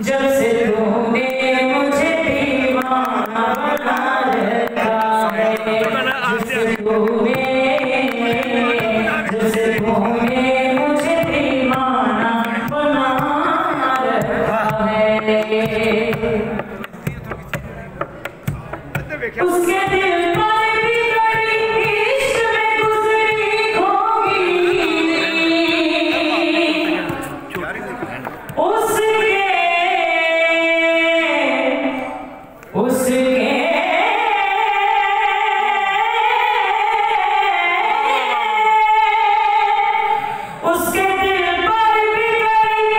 जब से तूने मुझे दीवाना बना रखा है, जब से तूने मुझे दीवाना बना रखा है, उसके दिल पर भी कड़ी इश्क में गुजरी होगी, उसके दिल पर भी कड़ी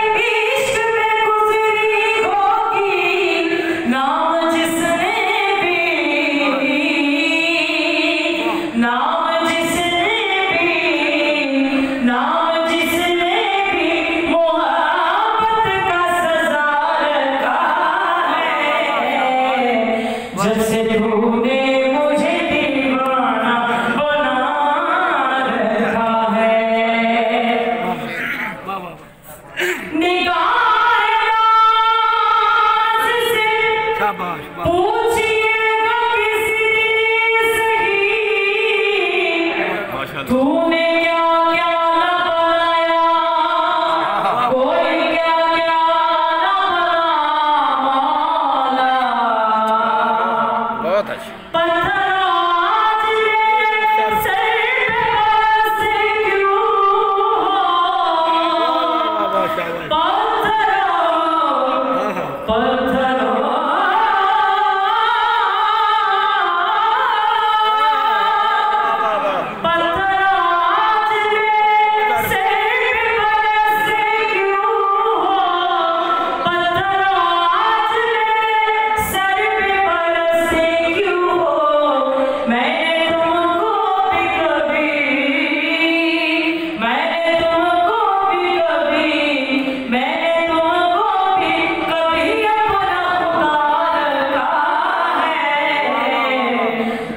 इश्क में गुजरी होगी, नाम जिसने भी मोहब्बत का सजा रखा है, जब से तूने मुझे दीवाना बना रखा है, निगाह से पूछिएगा किसी सही, तूने क्या क्या न बनाया, कोई क्या क्या न बना, बहुत अच्छा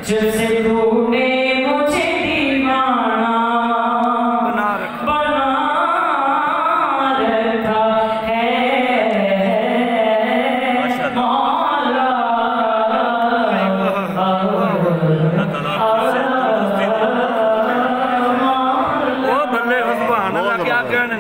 जब से तूने मुझे दीवाना बना रखा है, मौला वो भले क्या कहने